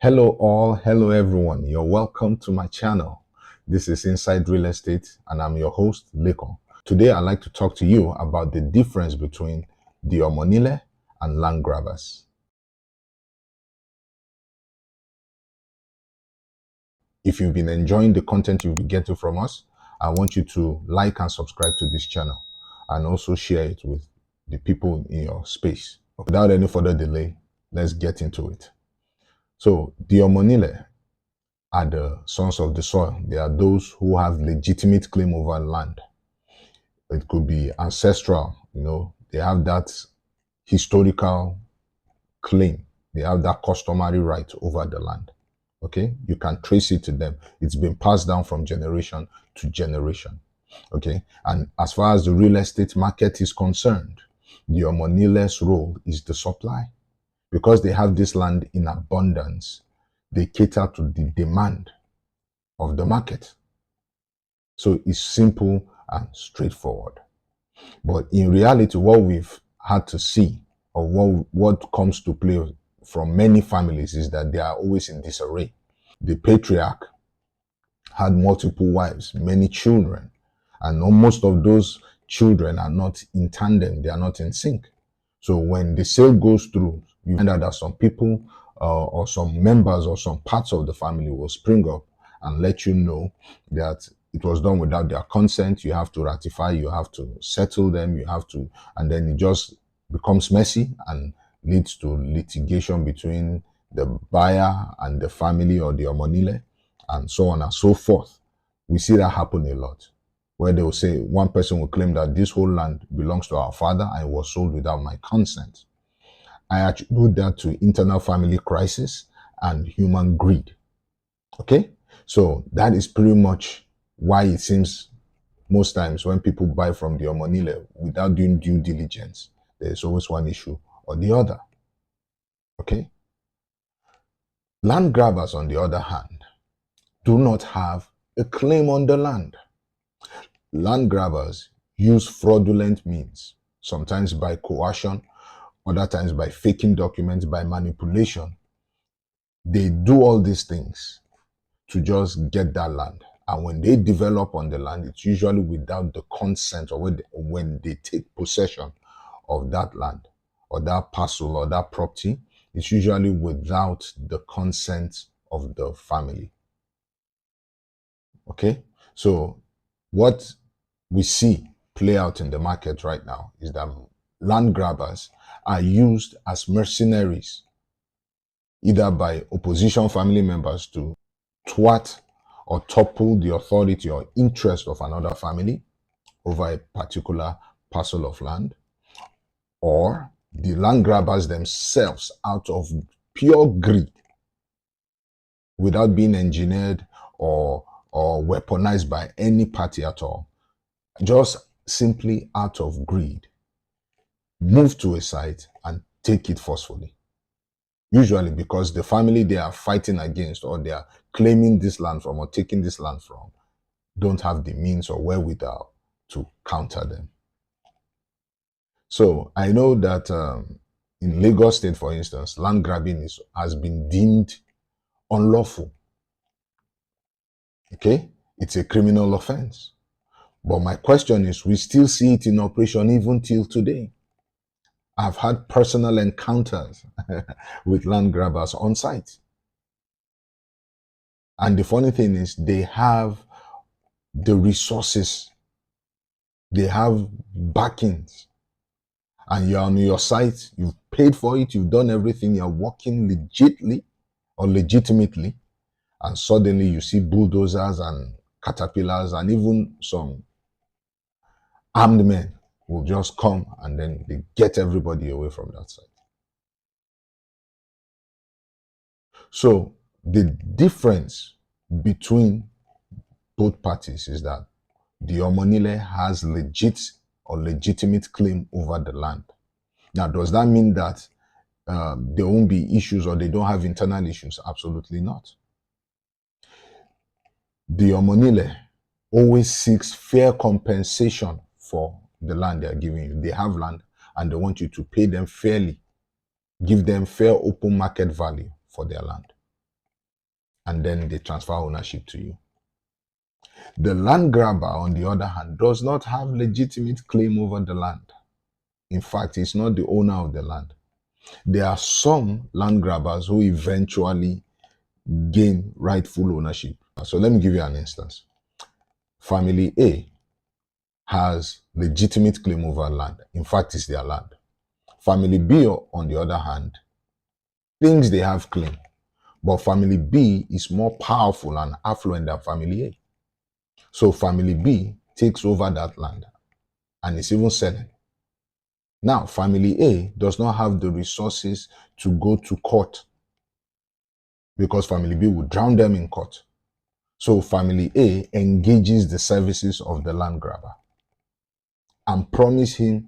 Hello all, hello everyone. You're welcome to my channel. This is Inside Real Estate and I'm your host, Lekon. Today I'd like to talk to you about the difference between the Omonile and land grabbers. If you've been enjoying the content you've been getting from us, I want you to like and subscribe to this channel and also share it with the people in your space. Without any further delay, let's get into it. So the Omonile are the sons of the soil. They are those who have legitimate claim over land. It could be ancestral, they have that historical claim. They have that customary right over the land. Okay, you can trace it to them. It's been passed down from generation to generation. Okay, and as far as the real estate market is concerned, the Omonile's role is the supply. Because they have this land in abundance, they cater to the demand of the market. So it's simple and straightforward. But in reality, what we've had to see, or what comes to play from many families, is that they are always in disarray. The patriarch had multiple wives, many children, and most of those children are not in tandem, they are not in sync. So when the sale goes through, you find out that some people or some members or some parts of the family will spring up and let you know that it was done without their consent. You have to ratify, you have to settle them, you have to, and then it just becomes messy and leads to litigation between the buyer and the family or the Omonile, and so on and so forth. We see that happen a lot, where they will say one person will claim that this whole land belongs to our father and it was sold without my consent. I attribute that to internal family crisis and human greed. Okay, so that is pretty much why it seems most times when people buy from the Omonile without doing due diligence, there's always one issue or the other. Okay, land grabbers, on the other hand, do not have a claim on the land. Land grabbers use fraudulent means, sometimes by coercion, other times by faking documents, by manipulation. They do all these things to just get that land. And when they develop on the land, it's usually without the consent, or when they take possession of that land or that parcel or that property, it's usually without the consent of the family. Okay, so what we see play out in the market right now is that land grabbers are used as mercenaries, either by opposition family members to thwart or topple the authority or interest of another family over a particular parcel of land, or the land grabbers themselves, out of pure greed, without being engineered or weaponized by any party at all, just simply out of greed, move to a site and take it forcefully. Usually because the family they are fighting against, or they are claiming this land from or taking this land from, don't have the means or wherewithal to counter them. So I know that in Lagos State, for instance, land grabbing has been deemed unlawful. Okay, it's a criminal offense. But my question is, we still see it in operation even till today. I've had personal encounters with land grabbers on site. And the funny thing is, they have the resources, they have backings, and you're on your site, you've paid for it, you've done everything, you're working legitimately or legitimately, and suddenly you see bulldozers and caterpillars and even some armed men will just come and then they get everybody away from that site. So the difference between both parties is that the Omonile has legit or legitimate claim over the land. Now, does that mean that there won't be issues or they don't have internal issues? Absolutely not. The Omonile always seeks fair compensation for the land they are giving you. They have land and they want you to pay them fairly, give them fair open market value for their land. and then they transfer ownership to you. The land grabber, on the other hand, does not have legitimate claim over the land. In fact, he's not the owner of the land. There are some land grabbers who eventually gain rightful ownership. So let me give you an instance. Family A has legitimate claim over land. In fact, it's their land. Family B, on the other hand, thinks they have claim, but family B is more powerful and affluent than family A. So family B takes over that land and is even selling. Now, family A does not have the resources to go to court because family B would drown them in court. So family A engages the services of the land grabber and promises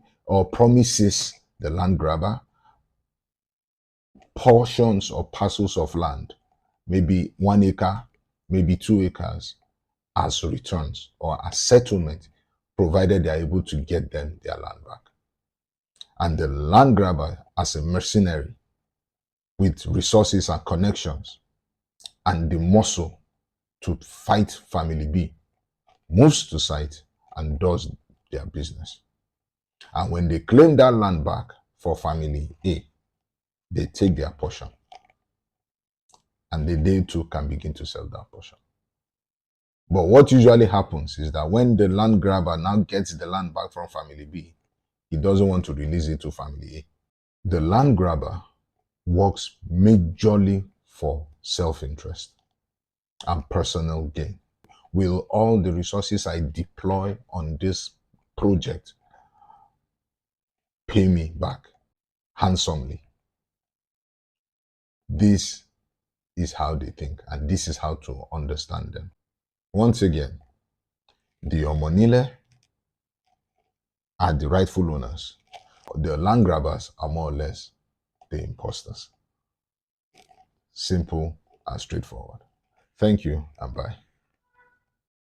the land grabber portions or parcels of land, maybe 1 acre, maybe 2 acres, as returns or as settlement, provided they are able to get them their land back. And the land grabber, as a mercenary with resources and connections and the muscle to fight family B, moves to site and does their business. And when they claim that land back for family A, they take their portion. And they too can begin to sell that portion. But what usually happens is that when the land grabber now gets the land back from family B, he doesn't want to release it to family A. The land grabber works majorly for self-interest and personal gain. Will all the resources I deploy on this project pay me back handsomely? This is how they think, and this is how to understand them. Once again, the Omonile are the rightful owners. The land grabbers are more or less the imposters. Simple and straightforward. Thank you and bye.